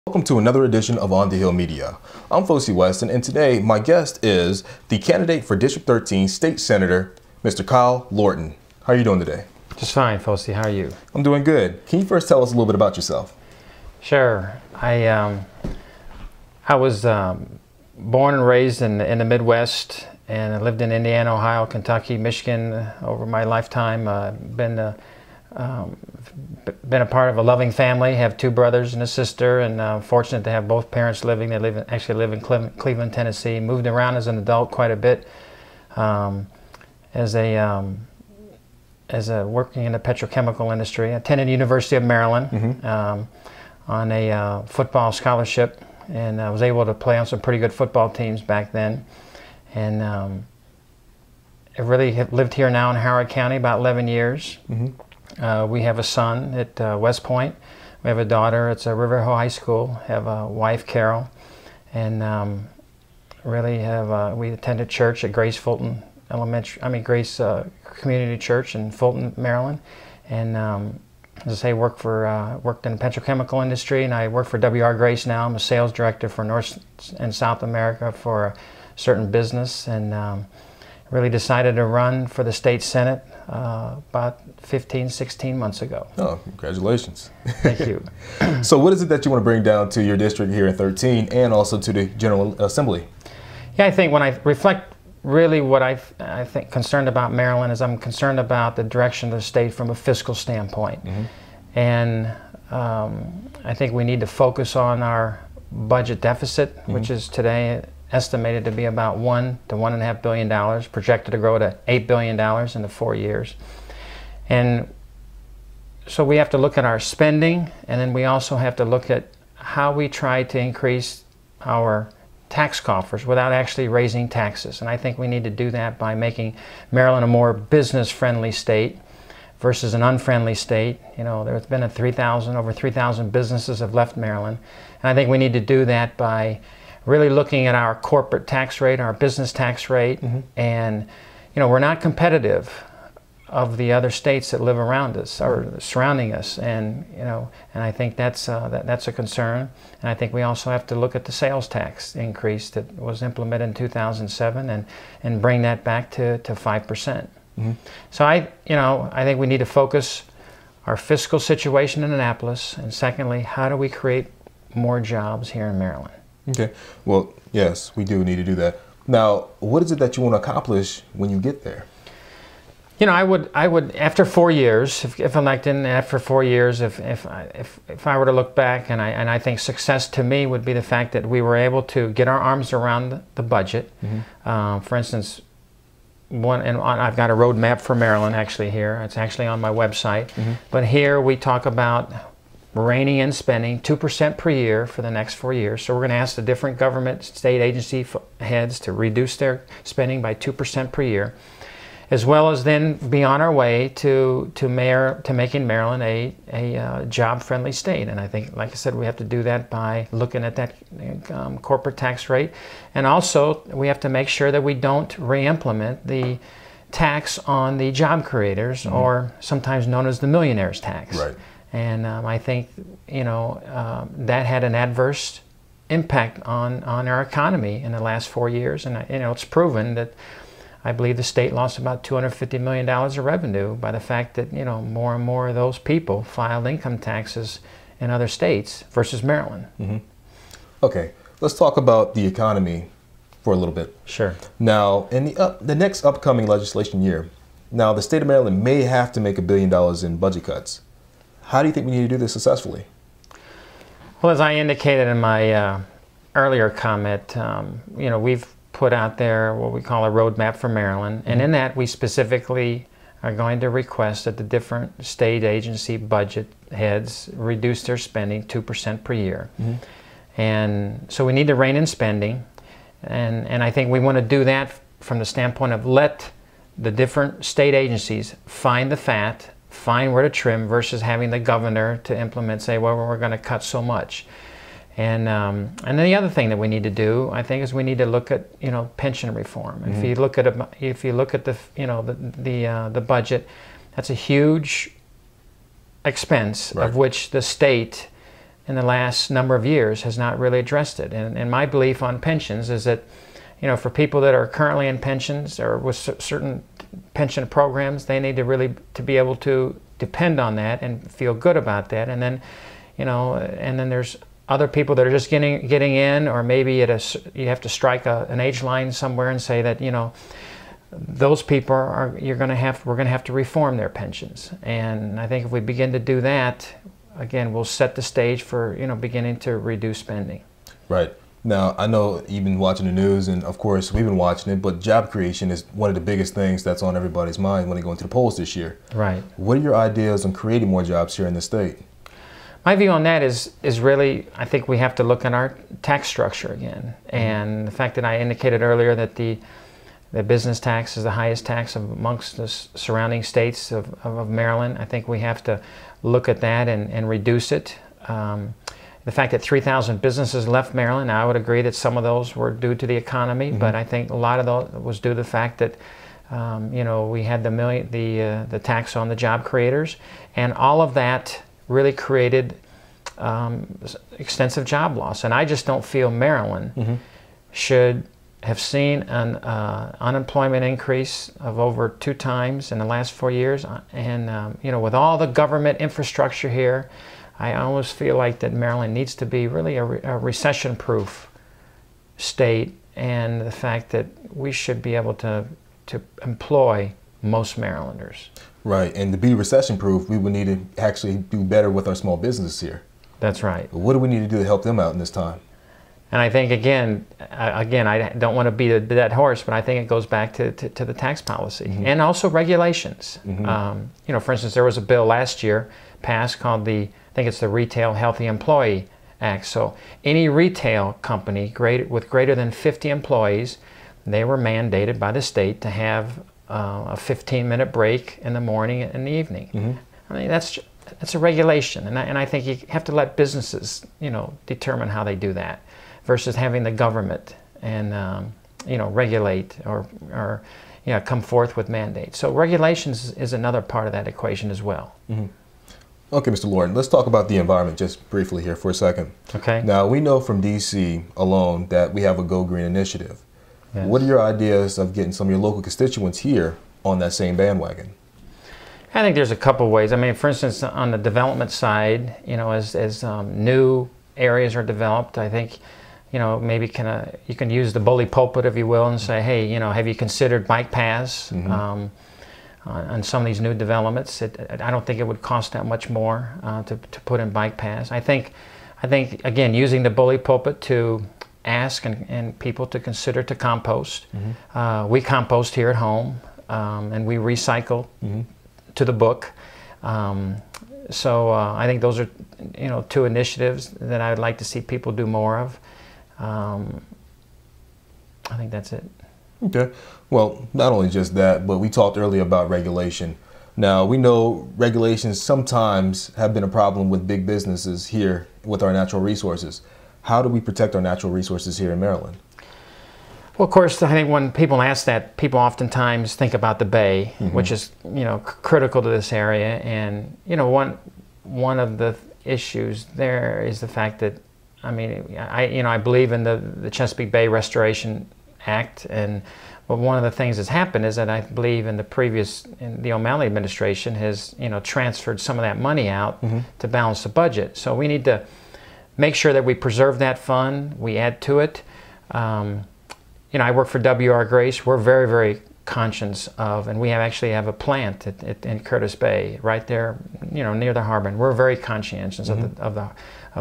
Welcome to another edition of On the Hill Media. I'm Fosie Weston, and today my guest is the candidate for District 13 State Senator, Mr. Kyle Lorton. How are you doing today? Just fine, Fosie. How are you? I'm doing good. Can you first tell us a little bit about yourself? Sure. I was born and raised in the Midwest, and I lived in Indiana, Ohio, Kentucky, Michigan over my lifetime. Been a part of a loving family. Have two brothers and a sister, and fortunate to have both parents living. They actually live in Cleveland, Tennessee. Moved around as an adult quite a bit, as a working in the petrochemical industry. I attended the University of Maryland on a football scholarship, and I was able to play on some pretty good football teams back then. And I really have lived here now in Howard County about 11 years. We have a son at West Point. We have a daughter at River Hill High School. Have a wife, Carol, and we attended church at Grace Fulton Grace Community Church in Fulton, Maryland, and as I say, worked in the petrochemical industry, and I work for W.R. Grace now. I'm a sales director for North and South America for a certain business, and really decided to run for the state senate about 16 months ago. Oh, congratulations. Thank you. So what is it that you want to bring down to your district here in 13 and also to the General Assembly? Yeah, I think when I reflect really what I think concerned about Maryland is I'm concerned about the direction of the state from a fiscal standpoint. And I think we need to focus on our budget deficit, which is today estimated to be about $1 to $1.5 billion, projected to grow to $8 billion in the 4 years. And so we have to look at our spending, and then we also have to look at how we try to increase our tax coffers without actually raising taxes. And I think we need to do that by making Maryland a more business-friendly state versus an unfriendly state. You know, there's been over 3,000 businesses have left Maryland. And I think we need to do that by really looking at our corporate tax rate, our business tax rate, and we're not competitive of the other states that live around us or surrounding us, and I think that's a concern. And I think we also have to look at the sales tax increase that was implemented in 2007 and bring that back to 5%. So I think we need to focus our fiscal situation in Annapolis, and secondly, how do we create more jobs here in Maryland? Okay. Well, yes, we do need to do that. Now, what is it that you want to accomplish when you get there? I would after 4 years, if elected, after 4 years, if I were to look back, and I think success to me would be the fact that we were able to get our arms around the budget. For instance, I've got a roadmap for Maryland actually here. It's actually on my website. But here we talk about reining in spending 2% per year for the next 4 years. So we're going to ask the different government, state agency heads to reduce their spending by 2% per year, as well as then be on our way to making Maryland a job-friendly state. And I think, like I said, we have to do that by looking at that corporate tax rate, and also we have to make sure that we don't re-implement the tax on the job creators, or sometimes known as the millionaire's tax. Right. And I think that had an adverse impact on our economy in the last 4 years, and it's proven that I believe the state lost about $250 million of revenue by the fact that more and more of those people filed income taxes in other states versus Maryland. Okay, let's talk about the economy for a little bit. Sure. Now, in the next upcoming legislation year, now the state of Maryland may have to make $1 billion in budget cuts. How do you think we need to do this successfully? Well, as I indicated in my earlier comment, we've put out there what we call a roadmap for Maryland, and in that we specifically are going to request that the different state agency budget heads reduce their spending 2% per year. And so we need to rein in spending, and I think we want to do that from the standpoint of let the different state agencies find the fat, find where to trim, versus having the governor to implement, say, well, we're going to cut so much. And then the other thing that we need to do, I think, is we need to look at pension reform. If you look at the budget, that's a huge expense, of which the state in the last number of years has not really addressed it. And my belief on pensions is that, you know, for people that are currently in pensions or with certain pension programs, they need to really to be able to depend on that and feel good about that. And then, you know, and then there's other people that are just getting in, or maybe you have to strike an age line somewhere and say that, you know, those people we're going to have to reform their pensions. And I think if we begin to do that, again, we'll set the stage for, you know, beginning to reduce spending. Right. Now, I know you've been watching the news, and of course we've been watching it, but job creation is one of the biggest things that's on everybody's mind when they go into the polls this year. Right. What are your ideas on creating more jobs here in the state? My view on that is really, I think we have to look at our tax structure again. And the fact that I indicated earlier that the business tax is the highest tax amongst the surrounding states of Maryland, I think we have to look at that and reduce it. The fact that 3,000 businesses left Maryland, I would agree that some of those were due to the economy, but I think a lot of those was due to the fact that you know, we had the tax on the job creators, and all of that really created extensive job loss. And I just don't feel Maryland should have seen an unemployment increase of over 2 times in the last 4 years. And you know, with all the government infrastructure here, I almost feel like that Maryland needs to be really a recession-proof state, and the fact that we should be able to employ most Marylanders. Right, and to be recession-proof, we would need to actually do better with our small businesses here. That's right. What do we need to do to help them out in this time? And I think, again, I don't want to beat a dead horse, but I think it goes back to the tax policy and also regulations. You know, for instance, there was a bill last year passed called I think it's the Retail Healthy Employee Act. So any retail company with greater than 50 employees, they were mandated by the state to have a 15-minute break in the morning and the evening. I mean, that's a regulation, and I think you have to let businesses, you know, determine how they do that, versus having the government and you know, regulate or you know, come forth with mandates. So regulations is another part of that equation as well. Okay, Mr. Lorton, let's talk about the environment just briefly here for a second. Okay. Now, we know from D.C. alone that we have a Go Green initiative. Yes. What are your ideas of getting some of your local constituents here on that same bandwagon? I think there's a couple ways. I mean, for instance, on the development side, you know, as new areas are developed, I think, you know, maybe you can use the bully pulpit, if you will, and say, hey, you know, have you considered bike paths on some of these new developments? I don't think it would cost that much more to put in bike paths. I think again, using the bully pulpit to ask and people to consider to compost. We compost here at home, and we recycle to the book. So I think those are, you know, 2 initiatives that I would like to see people do more of. I think that's it. Okay. Well, not only just that, but we talked earlier about regulation. Now, we know regulations sometimes have been a problem with big businesses here with our natural resources. How do we protect our natural resources here in Maryland? Well, of course, I think when people ask that, people oftentimes think about the Bay, which is, you know, critical to this area. And, you know, one of the issues there is the fact that, I mean, I believe in the Chesapeake Bay Restoration Act, but one of the things that's happened is that I believe in the O'Malley administration has, you know, transferred some of that money out to balance the budget. So we need to make sure that we preserve that fund, we add to it. You know, I work for W.R. Grace. We're very, very conscious of, and we actually have a plant in Curtis Bay, right there, you know, near the harbor. And we're very conscientious of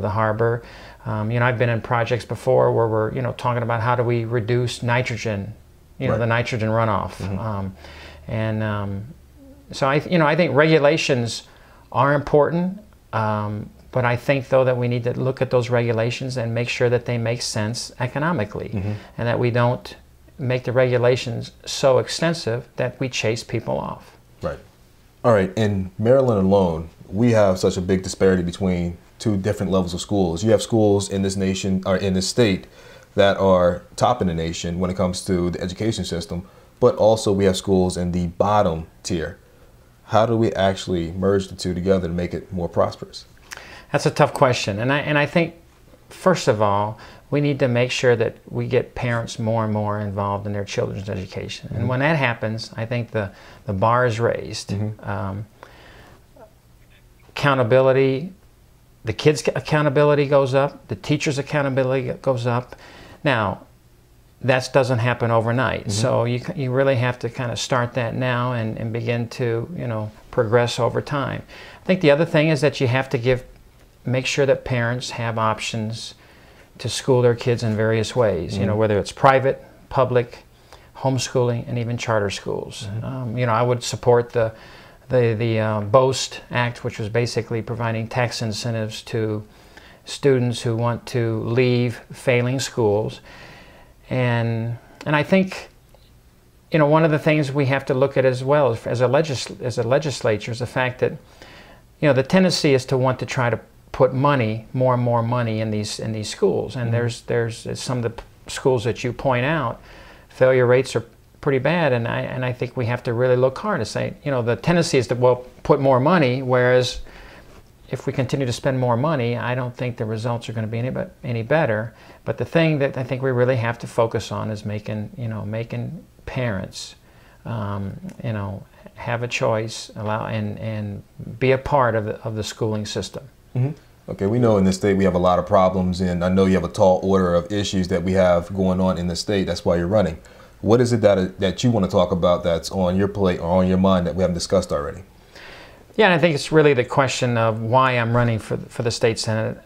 the harbor. You know, I've been in projects before where we're, you know, talking about how do we reduce nitrogen, you know, the nitrogen runoff. So I think regulations are important. But I think, though, that we need to look at those regulations and make sure that they make sense economically, and that we don't make the regulations so extensive that we chase people off. Right. All right. In Maryland alone, we have such a big disparity between 2 different levels of schools. You have schools in this nation, or in this state, that are top in the nation when it comes to the education system, but also we have schools in the bottom tier. How do we actually merge the 2 together to make it more prosperous? That's a tough question, and I think first of all we need to make sure that we get parents more and more involved in their children's education, and when that happens, I think the bar is raised. Accountability, the kids' accountability goes up, the teachers' accountability goes up. Now, that doesn't happen overnight, so you really have to kind of start that now and begin to, you know, progress over time. I think the other thing is that you have to make sure that parents have options to school their kids in various ways, you know, whether it's private, public, homeschooling, and even charter schools. You know, I would support the BOST Act, which was basically providing tax incentives to students who want to leave failing schools. And I think, you know, one of the things we have to look at as well as a legislature is the fact that, you know, the tendency is to want to try to put money, more and more money in these schools. And there's some of the schools that you point out, failure rates are pretty bad, and I think we have to really look hard to say, you know, the tendency is to, well, put more money, whereas if we continue to spend more money, I don't think the results are going to be any better. But the thing that I think we really have to focus on is making parents, you know, have a choice, allow and be a part of the schooling system. Okay, we know in this state we have a lot of problems, and I know you have a tall order of issues that we have going on in the state. That's why you're running. What is it that you want to talk about that's on your plate or on your mind that we haven't discussed already? Yeah, and I think it's really the question of why I'm running for the state senate.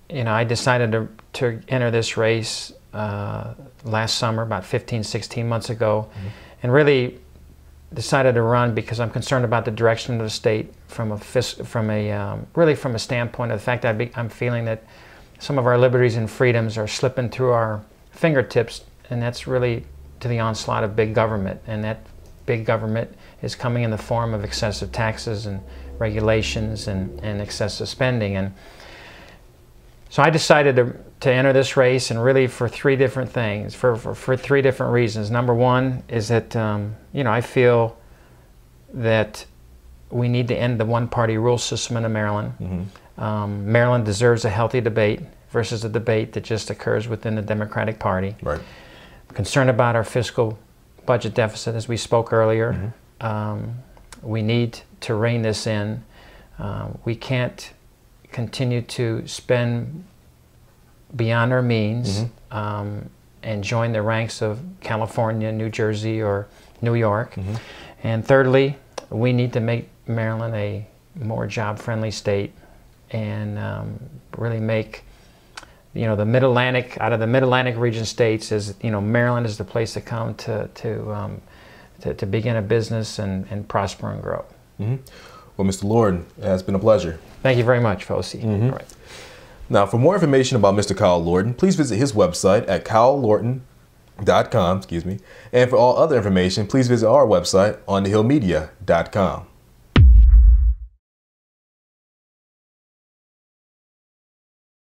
You know, I decided to enter this race last summer, about 15, 16 months ago, and really decided to run because I'm concerned about the direction of the state from a standpoint of the fact that I'm feeling that some of our liberties and freedoms are slipping through our fingertips, and that's really to the onslaught of big government, and that big government is coming in the form of excessive taxes and regulations and excessive spending. And so I decided to enter this race, and really for three different things, for three different reasons. Number one is that you know, I feel that we need to end the one-party rule system in Maryland. Maryland deserves a healthy debate versus a debate that just occurs within the Democratic Party. Right. I'm concerned about our fiscal budget deficit, as we spoke earlier. We need to rein this in. We can't continue to spend beyond our means and join the ranks of California, New Jersey, or New York. And thirdly, we need to make Maryland a more job-friendly state and really make, you know, the Mid-Atlantic, out of the Mid-Atlantic region states, is, you know, Maryland is the place to come to begin a business and prosper and grow. Well, Mr. Lorton, it has been a pleasure. Thank you very much, Fosi. All right. Now, for more information about Mr. Kyle Lorton, please visit his website at kylelorton.com, and for all other information, please visit our website on thehillmedia.com.